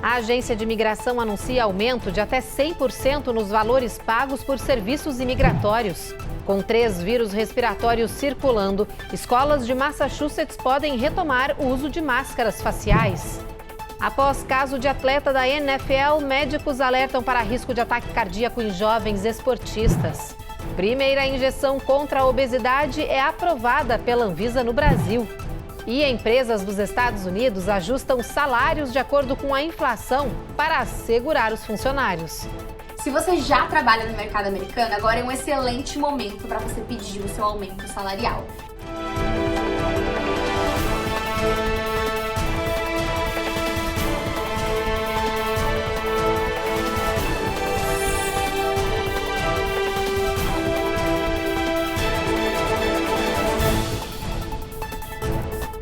A agência de imigração anuncia aumento de até 100% nos valores pagos por serviços imigratórios. Com 3 vírus respiratórios circulando, escolas de Massachusetts podem retomar o uso de máscaras faciais. Após caso de atleta da NFL, médicos alertam para risco de ataque cardíaco em jovens esportistas. Primeira injeção contra a obesidade é aprovada pela Anvisa no Brasil. E empresas dos Estados Unidos ajustam salários de acordo com a inflação para assegurar os funcionários. Se você já trabalha no mercado americano, agora é um excelente momento para você pedir o seu aumento salarial.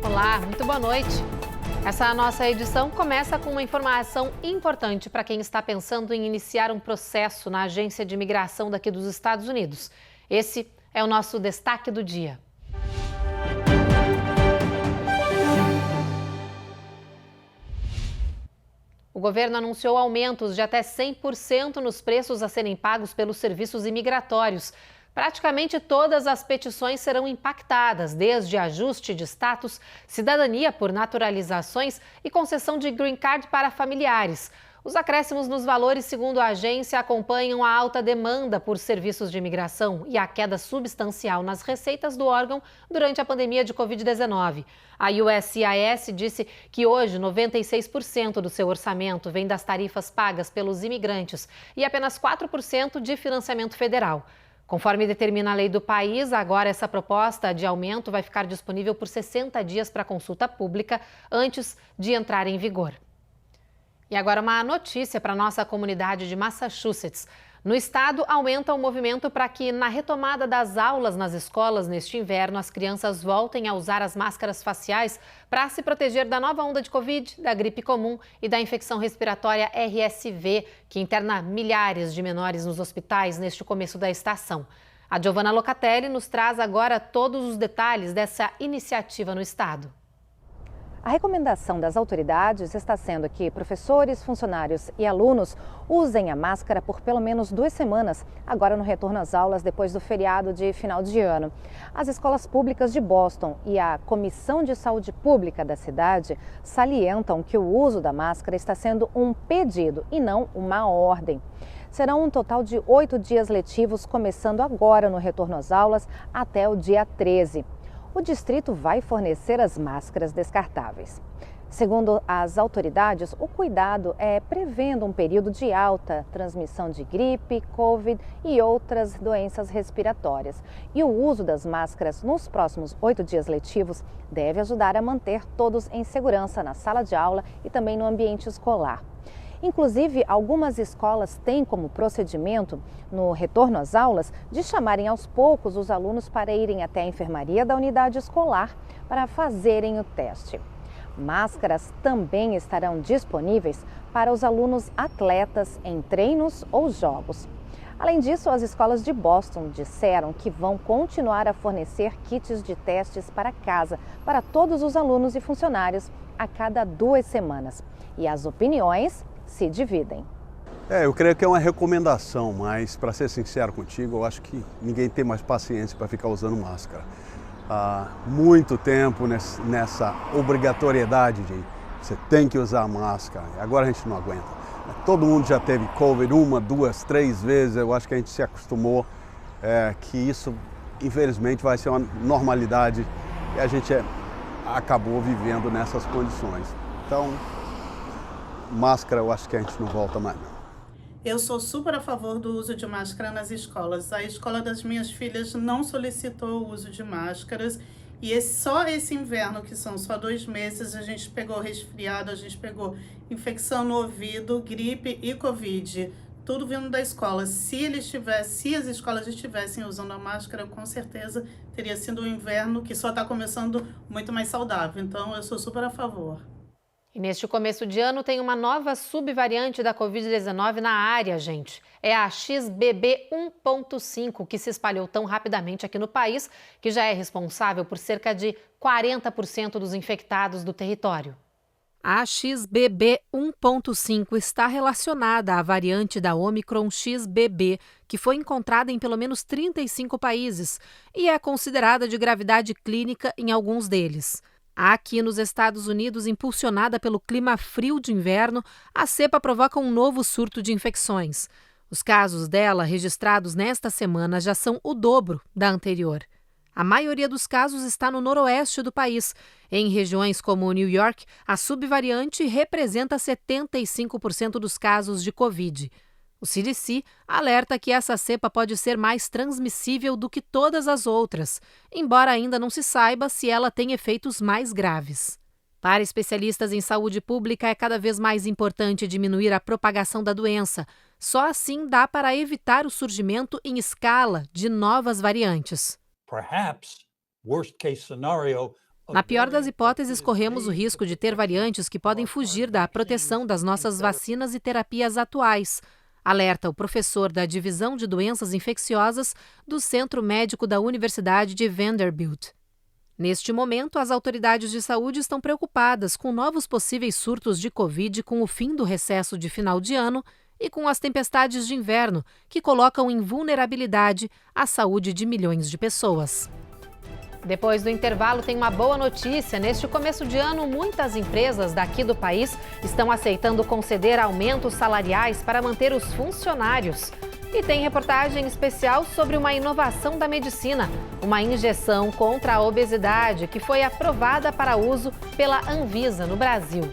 Olá, muito boa noite. Essa nossa edição começa com uma informação importante para quem está pensando em iniciar um processo na agência de imigração daqui dos Estados Unidos. Esse é o nosso destaque do dia. O governo anunciou aumentos de até 100% nos preços a serem pagos pelos serviços imigratórios. Praticamente todas as petições serão impactadas, desde ajuste de status, cidadania por naturalizações e concessão de green card para familiares. Os acréscimos nos valores, segundo a agência, acompanham a alta demanda por serviços de imigração e a queda substancial nas receitas do órgão durante a pandemia de Covid-19. A USCIS disse que hoje 96% do seu orçamento vem das tarifas pagas pelos imigrantes e apenas 4% de financiamento federal. Conforme determina a lei do país, agora essa proposta de aumento vai ficar disponível por 60 dias para consulta pública antes de entrar em vigor. E agora uma notícia para a nossa comunidade de Massachusetts. No estado, aumenta o movimento para que, na retomada das aulas nas escolas neste inverno, as crianças voltem a usar as máscaras faciais para se proteger da nova onda de Covid, da gripe comum e da infecção respiratória RSV, que interna milhares de menores nos hospitais neste começo da estação. A Giovanna Locatelli nos traz agora todos os detalhes dessa iniciativa no estado. A recomendação das autoridades está sendo que professores, funcionários e alunos usem a máscara por pelo menos 2 semanas, agora no retorno às aulas depois do feriado de final de ano. As escolas públicas de Boston e a Comissão de Saúde Pública da cidade salientam que o uso da máscara está sendo um pedido e não uma ordem. Serão um total de 8 dias letivos, começando agora no retorno às aulas até o dia 13. O distrito vai fornecer as máscaras descartáveis. Segundo as autoridades, o cuidado é prevendo um período de alta transmissão de gripe, Covid e outras doenças respiratórias. E o uso das máscaras nos próximos 8 dias letivos deve ajudar a manter todos em segurança na sala de aula e também no ambiente escolar. Inclusive, algumas escolas têm como procedimento, no retorno às aulas, de chamarem aos poucos os alunos para irem até a enfermaria da unidade escolar para fazerem o teste. Máscaras também estarão disponíveis para os alunos atletas em treinos ou jogos. Além disso, as escolas de Boston disseram que vão continuar a fornecer kits de testes para casa para todos os alunos e funcionários a cada 2 semanas. E as opiniões se dividem. Eu creio que é uma recomendação, mas para ser sincero contigo, eu acho que ninguém tem mais paciência para ficar usando máscara. Há muito tempo nessa obrigatoriedade de você tem que usar máscara, agora a gente não aguenta. Todo mundo já teve Covid 1, 2, 3 vezes, eu acho que a gente se acostumou que isso infelizmente vai ser uma normalidade e a gente acabou vivendo nessas condições. Então, máscara, eu acho que a gente não volta mais. Eu sou super a favor do uso de máscara nas escolas. A escola das minhas filhas não solicitou o uso de máscaras e só esse inverno, que são só 2 meses, a gente pegou resfriado, a gente pegou infecção no ouvido, gripe e Covid. Tudo vindo da escola. Se as escolas estivessem usando a máscara, com certeza teria sido um inverno que só está começando muito mais saudável. Então, eu sou super a favor. E neste começo de ano tem uma nova subvariante da Covid-19 na área, gente. É a XBB 1.5, que se espalhou tão rapidamente aqui no país, que já é responsável por cerca de 40% dos infectados do território. A XBB 1.5 está relacionada à variante da Omicron XBB, que foi encontrada em pelo menos 35 países e é considerada de gravidade clínica em alguns deles. Aqui nos Estados Unidos, impulsionada pelo clima frio de inverno, a cepa provoca um novo surto de infecções. Os casos dela, registrados nesta semana, já são o dobro da anterior. A maioria dos casos está no noroeste do país. Em regiões como New York, a subvariante representa 75% dos casos de Covid. O CDC alerta que essa cepa pode ser mais transmissível do que todas as outras, embora ainda não se saiba se ela tem efeitos mais graves. Para especialistas em saúde pública, é cada vez mais importante diminuir a propagação da doença. Só assim dá para evitar o surgimento em escala de novas variantes. Na pior das hipóteses, corremos o risco de ter variantes que podem fugir da proteção das nossas vacinas e terapias atuais, alerta o professor da Divisão de Doenças Infecciosas do Centro Médico da Universidade de Vanderbilt. Neste momento, as autoridades de saúde estão preocupadas com novos possíveis surtos de Covid com o fim do recesso de final de ano e com as tempestades de inverno, que colocam em vulnerabilidade a saúde de milhões de pessoas. Depois do intervalo, tem uma boa notícia. Neste começo de ano, muitas empresas daqui do país estão aceitando conceder aumentos salariais para manter os funcionários. E tem reportagem especial sobre uma inovação da medicina, uma injeção contra a obesidade que foi aprovada para uso pela Anvisa no Brasil.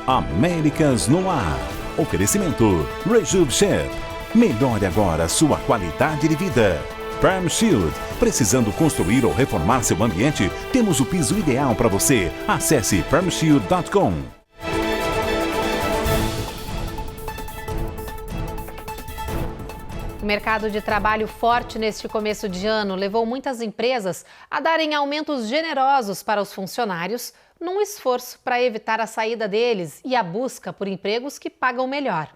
Américas no ar. Oferecimento Rejuve Chef. Melhore agora sua qualidade de vida. Perm Shield. Precisando construir ou reformar seu ambiente? Temos o piso ideal para você. Acesse permshield.com. O mercado de trabalho forte neste começo de ano levou muitas empresas a darem aumentos generosos para os funcionários, num esforço para evitar a saída deles e a busca por empregos que pagam melhor.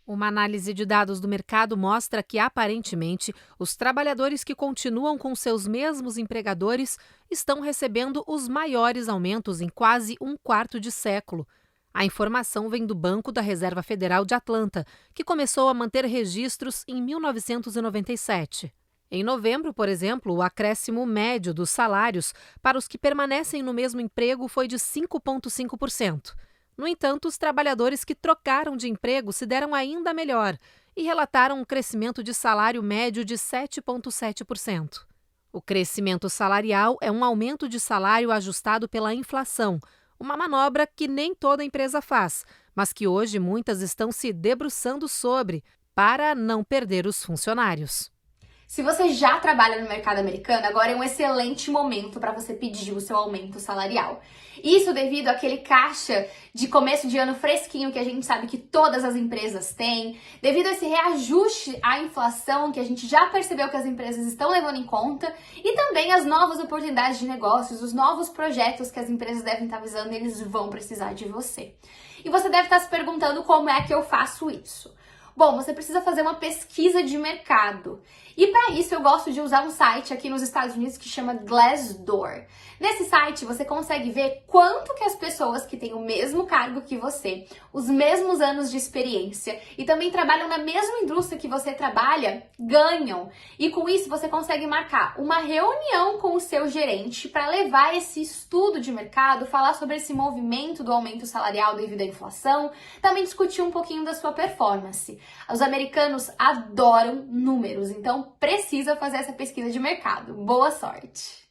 Uma análise de dados do mercado mostra que, aparentemente, os trabalhadores que continuam com seus mesmos empregadores estão recebendo os maiores aumentos em quase um quarto de século. A informação vem do Banco da Reserva Federal de Atlanta, que começou a manter registros em 1997. Em novembro, por exemplo, o acréscimo médio dos salários para os que permanecem no mesmo emprego foi de 5,5%. No entanto, os trabalhadores que trocaram de emprego se deram ainda melhor e relataram um crescimento de salário médio de 7,7%. O crescimento salarial é um aumento de salário ajustado pela inflação, uma manobra que nem toda empresa faz, mas que hoje muitas estão se debruçando sobre para não perder os funcionários. Se você já trabalha no mercado americano, agora é um excelente momento para você pedir o seu aumento salarial. Isso devido àquele caixa de começo de ano fresquinho que a gente sabe que todas as empresas têm, devido a esse reajuste à inflação que a gente já percebeu que as empresas estão levando em conta e também as novas oportunidades de negócios, os novos projetos que as empresas devem estar visando, eles vão precisar de você. E você deve estar se perguntando como é que eu faço isso. Bom, você precisa fazer uma pesquisa de mercado. E para isso eu gosto de usar um site aqui nos Estados Unidos que chama Glassdoor. Nesse site você consegue ver quanto que as pessoas que têm o mesmo cargo que você, os mesmos anos de experiência e também trabalham na mesma indústria que você trabalha, ganham. E com isso você consegue marcar uma reunião com o seu gerente para levar esse estudo de mercado, falar sobre esse movimento do aumento salarial devido à inflação, também discutir um pouquinho da sua performance. Os americanos adoram números, então precisa fazer essa pesquisa de mercado. Boa sorte!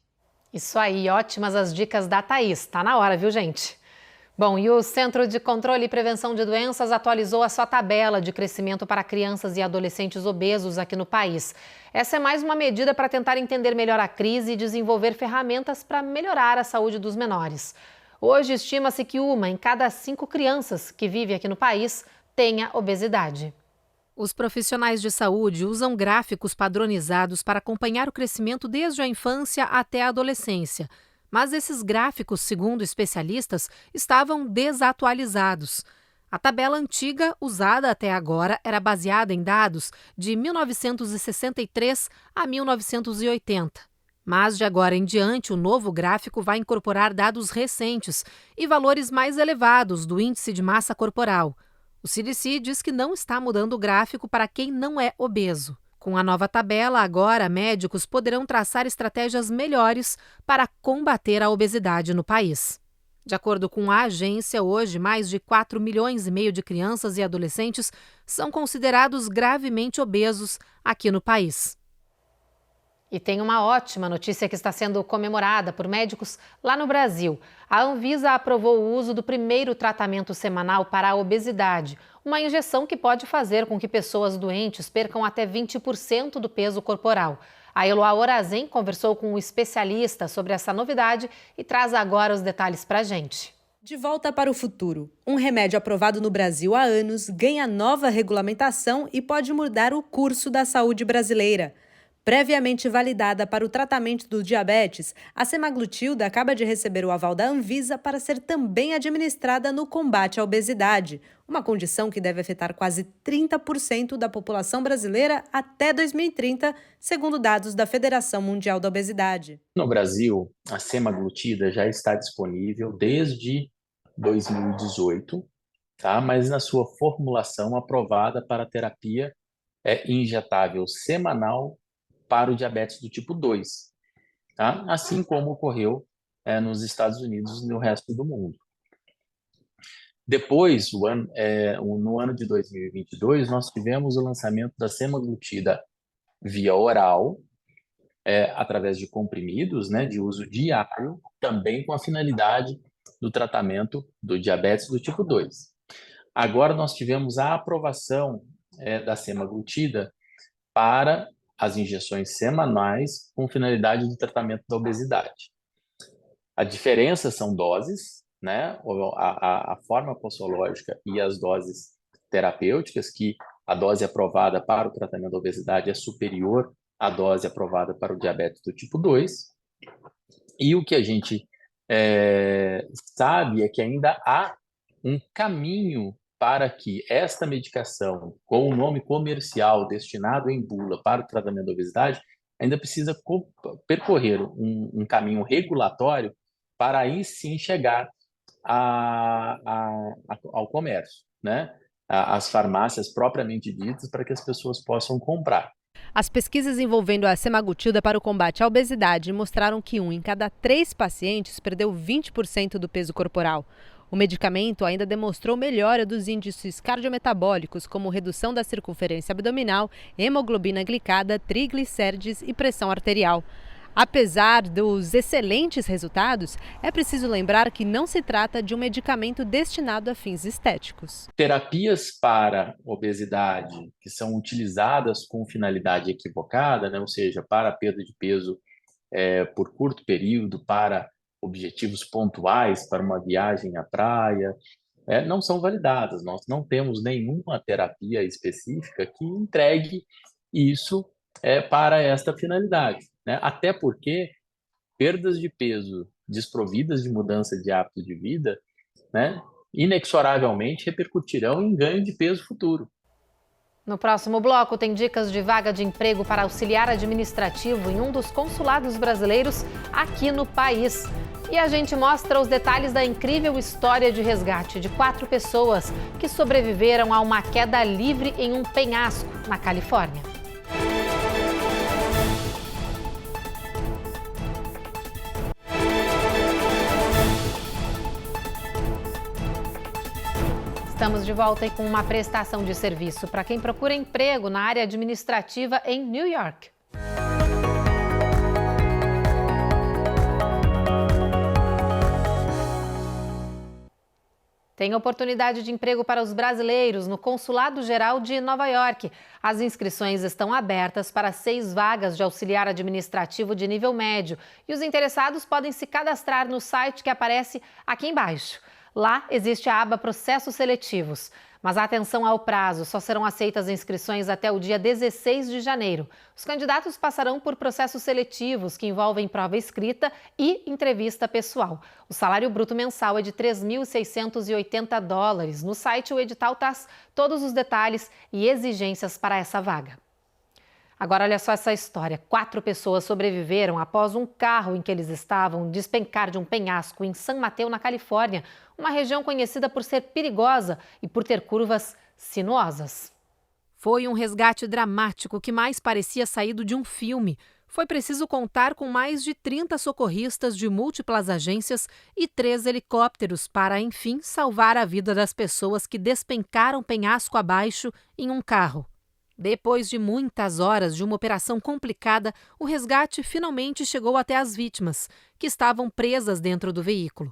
Isso aí, ótimas as dicas da Thaís. Tá na hora, viu, gente? Bom, e o Centro de Controle e Prevenção de Doenças atualizou a sua tabela de crescimento para crianças e adolescentes obesos aqui no país. Essa é mais uma medida para tentar entender melhor a crise e desenvolver ferramentas para melhorar a saúde dos menores. Hoje, estima-se que 1 em cada 5 crianças que vive aqui no país tenha obesidade. Os profissionais de saúde usam gráficos padronizados para acompanhar o crescimento desde a infância até a adolescência. Mas esses gráficos, segundo especialistas, estavam desatualizados. A tabela antiga, usada até agora, era baseada em dados de 1963 a 1980. Mas, de agora em diante, o novo gráfico vai incorporar dados recentes e valores mais elevados do índice de massa corporal. O CDC diz que não está mudando o gráfico para quem não é obeso. Com a nova tabela, agora, médicos poderão traçar estratégias melhores para combater a obesidade no país. De acordo com a agência, hoje, mais de 4,5 milhões de crianças e adolescentes são considerados gravemente obesos aqui no país. E tem uma ótima notícia que está sendo comemorada por médicos lá no Brasil. A Anvisa aprovou o uso do primeiro tratamento semanal para a obesidade, uma injeção que pode fazer com que pessoas doentes percam até 20% do peso corporal. A Eloá Orazem conversou com um especialista sobre essa novidade e traz agora os detalhes para a gente. De volta para o futuro. Um remédio aprovado no Brasil há anos ganha nova regulamentação e pode mudar o curso da saúde brasileira. Previamente validada para o tratamento do diabetes, a semaglutida acaba de receber o aval da Anvisa para ser também administrada no combate à obesidade, uma condição que deve afetar quase 30% da população brasileira até 2030, segundo dados da Federação Mundial da Obesidade. No Brasil, a semaglutida já está disponível desde 2018, tá? Mas na sua formulação aprovada para terapia injetável semanal para o diabetes do tipo 2, tá? Assim como ocorreu nos Estados Unidos e no resto do mundo. Depois, no ano de 2022, nós tivemos o lançamento da semaglutida via oral, através de comprimidos, né, de uso diário, também com a finalidade do tratamento do diabetes do tipo 2. Agora nós tivemos a aprovação da semaglutida para as injeções semanais com finalidade de tratamento da obesidade. A diferença são doses, né? A forma possológica e as doses terapêuticas, que a dose aprovada para o tratamento da obesidade é superior à dose aprovada para o diabetes do tipo 2. E o que a gente sabe é que ainda há um caminho para que esta medicação, com o nome comercial destinado em bula para o tratamento da obesidade, ainda precisa percorrer um caminho regulatório para aí sim chegar ao comércio, né? Às farmácias propriamente ditas, para que as pessoas possam comprar. As pesquisas envolvendo a semaglutida para o combate à obesidade mostraram que 1 em cada 3 pacientes perdeu 20% do peso corporal. O medicamento ainda demonstrou melhora dos índices cardiometabólicos, como redução da circunferência abdominal, hemoglobina glicada, triglicérides e pressão arterial. Apesar dos excelentes resultados, é preciso lembrar que não se trata de um medicamento destinado a fins estéticos. Terapias para obesidade que são utilizadas com finalidade equivocada, né, ou seja, para perda de peso por curto período, para objetivos pontuais, para uma viagem à praia, não são validadas. Nós não temos nenhuma terapia específica que entregue isso para esta finalidade, né? Até porque perdas de peso desprovidas de mudança de hábito de vida, né, inexoravelmente repercutirão em ganho de peso futuro. No próximo bloco, tem dicas de vaga de emprego para auxiliar administrativo em um dos consulados brasileiros aqui no país. E a gente mostra os detalhes da incrível história de resgate de 4 pessoas que sobreviveram a uma queda livre em um penhasco na Califórnia. Estamos de volta e com uma prestação de serviço para quem procura emprego na área administrativa em New York. Tem oportunidade de emprego para os brasileiros no Consulado Geral de Nova York. As inscrições estão abertas para 6 vagas de auxiliar administrativo de nível médio e os interessados podem se cadastrar no site que aparece aqui embaixo. Lá existe a aba Processos Seletivos. Mas atenção ao prazo, só serão aceitas inscrições até o dia 16 de janeiro. Os candidatos passarão por processos seletivos que envolvem prova escrita e entrevista pessoal. O salário bruto mensal é de $3.680. No site, o edital traz todos os detalhes e exigências para essa vaga. Agora, olha só essa história. 4 pessoas sobreviveram após um carro em que eles estavam despencar de um penhasco em San Mateo, na Califórnia, uma região conhecida por ser perigosa e por ter curvas sinuosas. Foi um resgate dramático que mais parecia saído de um filme. Foi preciso contar com mais de 30 socorristas de múltiplas agências e 3 helicópteros para, enfim, salvar a vida das pessoas que despencaram penhasco abaixo em um carro. Depois de muitas horas de uma operação complicada, o resgate finalmente chegou até as vítimas, que estavam presas dentro do veículo.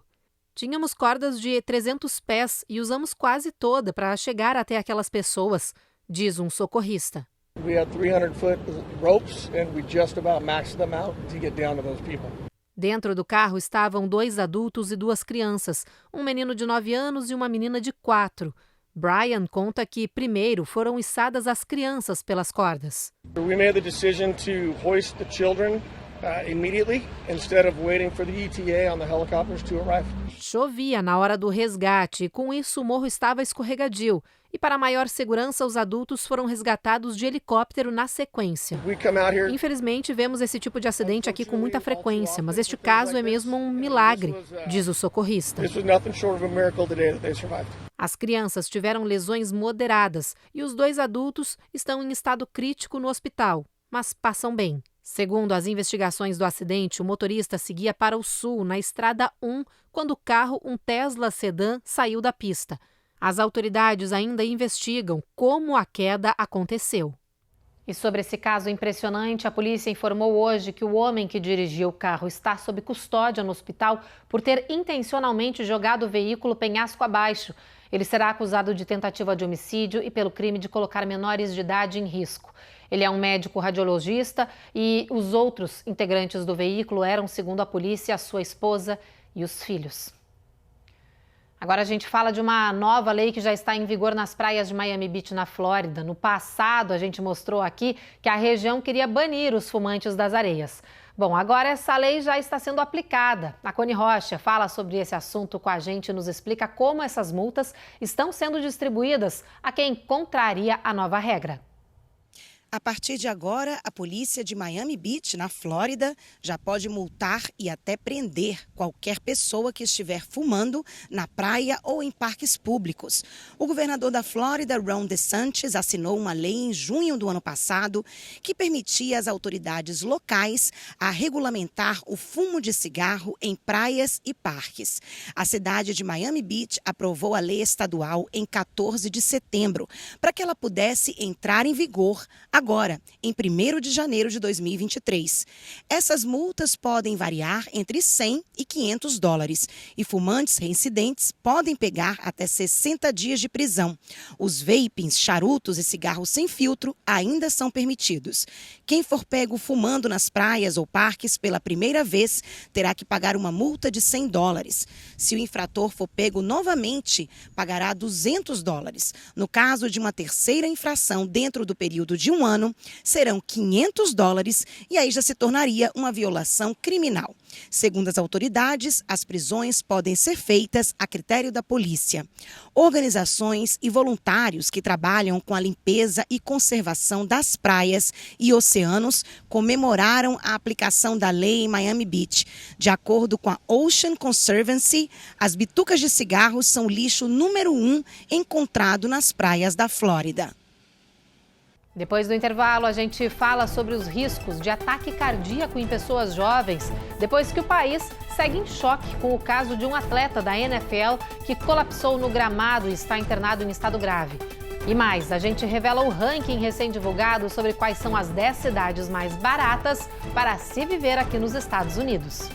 Tínhamos cordas de 300 pés e usamos quase toda para chegar até aquelas pessoas, diz um socorrista. Dentro do carro estavam 2 adultos e 2 crianças, um menino de 9 anos e uma menina de 4. Brian conta que primeiro foram içadas as crianças pelas cordas. We made the decision to hoist the children immediately instead of waiting for the ETA on the helicopters to arrive. Chovia na hora do resgate e com isso o morro estava escorregadio. E para maior segurança, os adultos foram resgatados de helicóptero na sequência. Infelizmente, vemos esse tipo de acidente aqui com muita frequência, mas este caso é mesmo um milagre, diz o socorrista. As crianças tiveram lesões moderadas e os 2 adultos estão em estado crítico no hospital, mas passam bem. Segundo as investigações do acidente, o motorista seguia para o sul, na Estrada 1, quando o carro, um Tesla sedã, saiu da pista. As autoridades ainda investigam como a queda aconteceu. E sobre esse caso impressionante, a polícia informou hoje que o homem que dirigia o carro está sob custódia no hospital por ter intencionalmente jogado o veículo penhasco abaixo. Ele será acusado de tentativa de homicídio e pelo crime de colocar menores de idade em risco. Ele é um médico radiologista e os outros integrantes do veículo eram, segundo a polícia, a sua esposa e os filhos. Agora a gente fala de uma nova lei que já está em vigor nas praias de Miami Beach, na Flórida. No passado, a gente mostrou aqui que a região queria banir os fumantes das areias. Bom, agora essa lei já está sendo aplicada. A Cone Rocha fala sobre esse assunto com a gente e nos explica como essas multas estão sendo distribuídas a quem contraria a nova regra. A partir de agora, a polícia de Miami Beach, na Flórida, já pode multar e até prender qualquer pessoa que estiver fumando na praia ou em parques públicos. O governador da Flórida, Ron DeSantis, assinou uma lei em junho do ano passado que permitia às autoridades locais a regulamentar o fumo de cigarro em praias e parques. A cidade de Miami Beach aprovou a lei estadual em 14 de setembro, para que ela pudesse entrar em vigor agora, em 1º de janeiro de 2023. Essas multas podem variar entre $100 e $500 e fumantes reincidentes podem pegar até 60 dias de prisão. Os vapings, charutos e cigarros sem filtro ainda são permitidos. Quem for pego fumando nas praias ou parques pela primeira vez terá que pagar uma multa de $100. Se o infrator for pego novamente, pagará $200. No caso de uma terceira infração dentro do período de um ano, serão $500 e aí já se tornaria uma violação criminal. Segundo as autoridades, as prisões podem ser feitas a critério da polícia. Organizações e voluntários que trabalham com a limpeza e conservação das praias e oceanos comemoraram a aplicação da lei em Miami Beach. De acordo com a Ocean Conservancy, as bitucas de cigarros são o lixo número 1 encontrado nas praias da Flórida. Depois do intervalo, a gente fala sobre os riscos de ataque cardíaco em pessoas jovens, depois que o país segue em choque com o caso de um atleta da NFL que colapsou no gramado e está internado em estado grave. E mais, a gente revela o ranking recém-divulgado sobre quais são as 10 cidades mais baratas para se viver aqui nos Estados Unidos.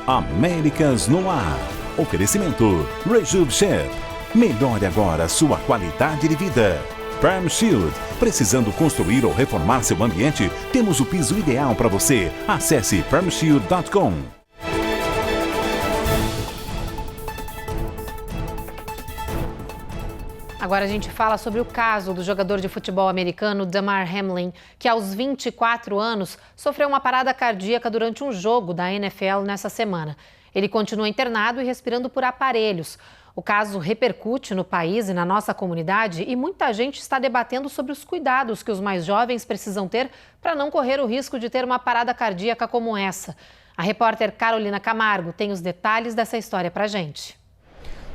Américas no Ar. Oferecimento Rejuve Chef. Melhore agora sua qualidade de vida. Perm Shield. Precisando construir ou reformar seu ambiente? Temos o piso ideal para você. Acesse permshield.com. Agora a gente fala sobre o caso do jogador de futebol americano Damar Hamlin, que aos 24 anos sofreu uma parada cardíaca durante um jogo da NFL nessa semana. Ele continua internado e respirando por aparelhos. O caso repercute no país e na nossa comunidade e muita gente está debatendo sobre os cuidados que os mais jovens precisam ter para não correr o risco de ter uma parada cardíaca como essa. A repórter Carolina Camargo tem os detalhes dessa história para a gente.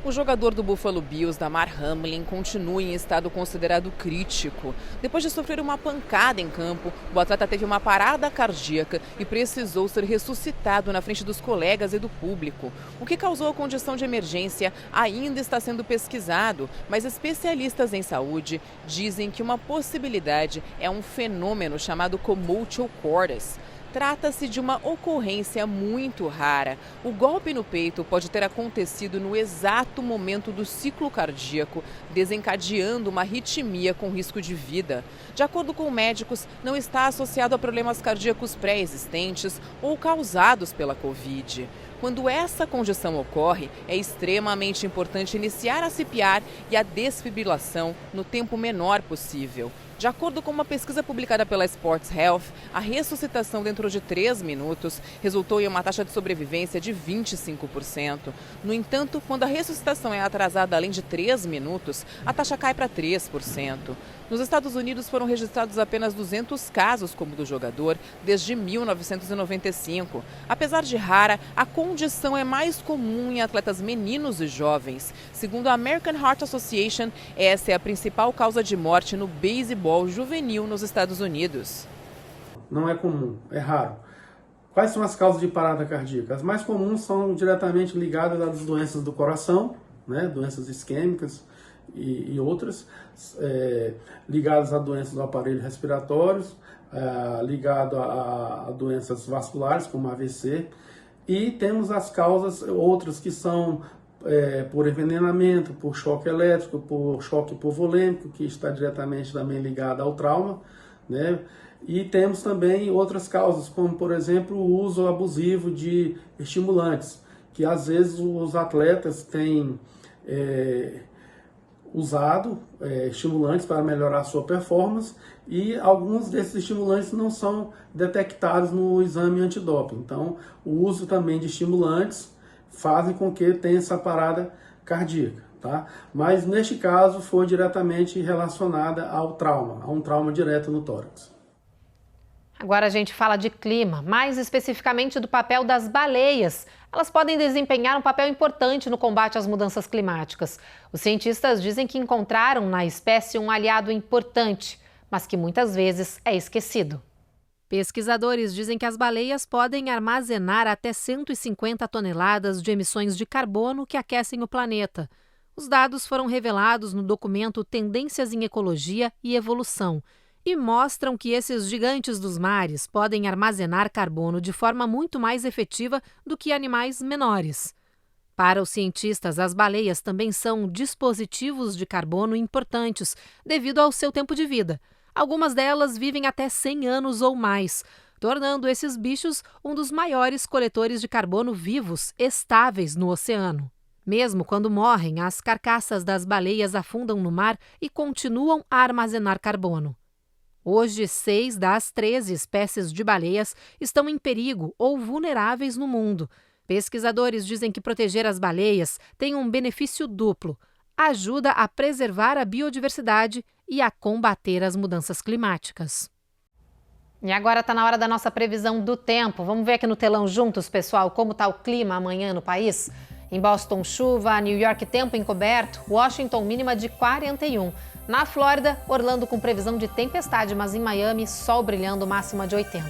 O jogador do Buffalo Bills, Damar Hamlin, continua em estado considerado crítico. Depois de sofrer uma pancada em campo, o atleta teve uma parada cardíaca e precisou ser ressuscitado na frente dos colegas e do público. O que causou a condição de emergência ainda está sendo pesquisado, mas especialistas em saúde dizem que uma possibilidade é um fenômeno chamado commotio cordis. Trata-se de uma ocorrência muito rara. O golpe no peito pode ter acontecido no exato momento do ciclo cardíaco, desencadeando uma arritmia com risco de vida. De acordo com médicos, não está associado a problemas cardíacos pré-existentes ou causados pela Covid. Quando essa condição ocorre, é extremamente importante iniciar a CPR e a desfibrilação no tempo menor possível. De acordo com uma pesquisa publicada pela Sports Health, a ressuscitação dentro de 3 minutos resultou em uma taxa de sobrevivência de 25%. No entanto, quando a ressuscitação é atrasada além de 3 minutos, a taxa cai para 3%. Nos Estados Unidos foram registrados apenas 200 casos como o do jogador desde 1995. Apesar de rara, a condição é mais comum em atletas meninos e jovens. Segundo a American Heart Association, essa é a principal causa de morte no beisebol juvenil nos Estados Unidos. Não é comum, é raro. Quais são as causas de parada cardíaca? As mais comuns são diretamente ligadas às doenças do coração, né, doenças isquêmicas e outras, ligadas a doenças do aparelho respiratório, ligado a doenças vasculares, como AVC, e temos as causas outras que são por envenenamento, por choque elétrico, por choque hipovolêmico, que está diretamente também ligado ao trauma, né? E temos também outras causas, como por exemplo o uso abusivo de estimulantes, que às vezes os atletas têm usado estimulantes para melhorar a sua performance e alguns desses estimulantes não são detectados no exame antidoping. Então, o uso também de estimulantes fazem com que tenha essa parada cardíaca, tá? Mas neste caso foi diretamente relacionada ao trauma, a um trauma direto no tórax. Agora a gente fala de clima, mais especificamente do papel das baleias. Elas podem desempenhar um papel importante no combate às mudanças climáticas. Os cientistas dizem que encontraram na espécie um aliado importante, mas que muitas vezes é esquecido. Pesquisadores dizem que as baleias podem armazenar até 150 toneladas de emissões de carbono que aquecem o planeta. Os dados foram revelados no documento Tendências em Ecologia e Evolução e mostram que esses gigantes dos mares podem armazenar carbono de forma muito mais efetiva do que animais menores. Para os cientistas, as baleias também são dispositivos de carbono importantes devido ao seu tempo de vida. Algumas delas vivem até 100 anos ou mais, tornando esses bichos um dos maiores coletores de carbono vivos estáveis no oceano. Mesmo quando morrem, as carcaças das baleias afundam no mar e continuam a armazenar carbono. Hoje, 6 das 13 espécies de baleias estão em perigo ou vulneráveis no mundo. Pesquisadores dizem que proteger as baleias tem um benefício duplo. Ajuda a preservar a biodiversidade e a combater as mudanças climáticas. E agora está na hora da nossa previsão do tempo. Vamos ver aqui no telão juntos, pessoal, como está o clima amanhã no país? Em Boston, chuva, New York, tempo encoberto, Washington, mínima de 41. Na Flórida, Orlando com previsão de tempestade, mas em Miami, sol brilhando, máxima de 80.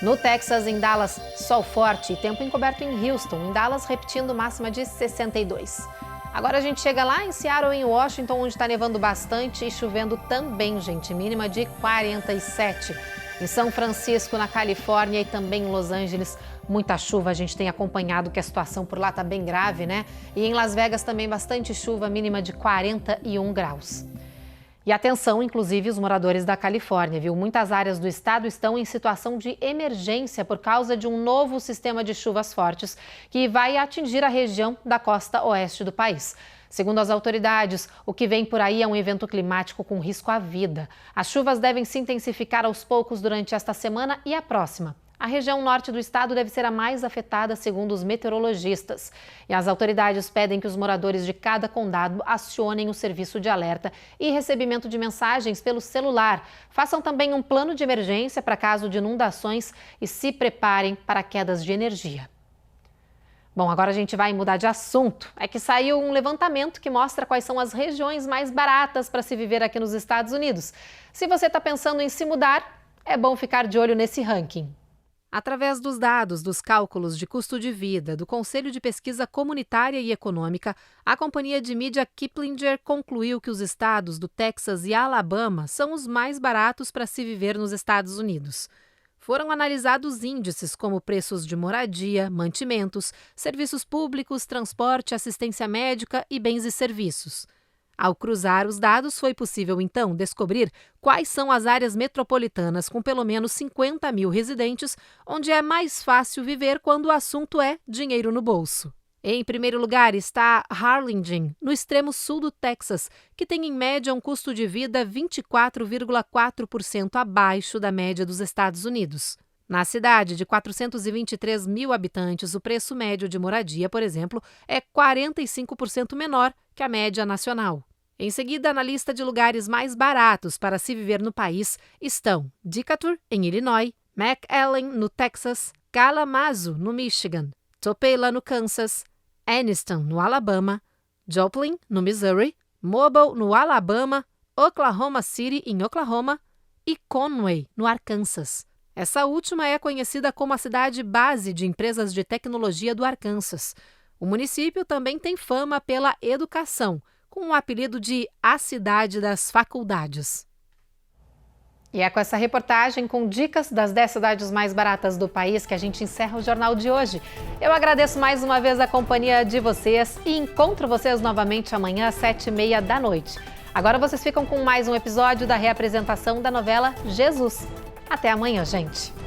No Texas, em Dallas, sol forte e tempo encoberto em Houston. Em Dallas, repetindo, máxima de 62. Agora a gente chega lá em Seattle, em Washington, onde está nevando bastante e chovendo também, gente. Mínima de 47. Em São Francisco, na Califórnia e também em Los Angeles, muita chuva. A gente tem acompanhado que a situação por lá está bem grave, né? E em Las Vegas também bastante chuva, mínima de 41 graus. E atenção, inclusive, os moradores da Califórnia, viu? Muitas áreas do estado estão em situação de emergência por causa de um novo sistema de chuvas fortes que vai atingir a região da costa oeste do país. Segundo as autoridades, o que vem por aí é um evento climático com risco à vida. As chuvas devem se intensificar aos poucos durante esta semana e a próxima. A região norte do estado deve ser a mais afetada, segundo os meteorologistas. E as autoridades pedem que os moradores de cada condado acionem o serviço de alerta e recebimento de mensagens pelo celular. Façam também um plano de emergência para caso de inundações e se preparem para quedas de energia. Bom, agora a gente vai mudar de assunto. É que saiu um levantamento que mostra quais são as regiões mais baratas para se viver aqui nos Estados Unidos. Se você está pensando em se mudar, é bom ficar de olho nesse ranking. Através dos dados dos cálculos de custo de vida do Conselho de Pesquisa Comunitária e Econômica, a companhia de mídia Kiplinger concluiu que os estados do Texas e Alabama são os mais baratos para se viver nos Estados Unidos. Foram analisados índices como preços de moradia, mantimentos, serviços públicos, transporte, assistência médica e bens e serviços. Ao cruzar os dados, foi possível, então, descobrir quais são as áreas metropolitanas com pelo menos 50 mil residentes, onde é mais fácil viver quando o assunto é dinheiro no bolso. Em primeiro lugar está Harlingen, no extremo sul do Texas, que tem em média um custo de vida 24,4% abaixo da média dos Estados Unidos. Na cidade de 423 mil habitantes, o preço médio de moradia, por exemplo, é 45% menor que a média nacional. Em seguida, na lista de lugares mais baratos para se viver no país estão Decatur, em Illinois, McAllen, no Texas, Kalamazoo, no Michigan, Tupelo, no Kansas, Anniston, no Alabama, Joplin, no Missouri, Mobile, no Alabama, Oklahoma City, em Oklahoma, e Conway, no Arkansas. Essa última é conhecida como a cidade base de empresas de tecnologia do Arkansas. O município também tem fama pela educação, com o apelido de A Cidade das Faculdades. E é com essa reportagem com dicas das 10 cidades mais baratas do país que a gente encerra o jornal de hoje. Eu agradeço mais uma vez a companhia de vocês e encontro vocês novamente amanhã às 7h30 da noite. Agora vocês ficam com mais um episódio da reapresentação da novela Jesus. Até amanhã, gente!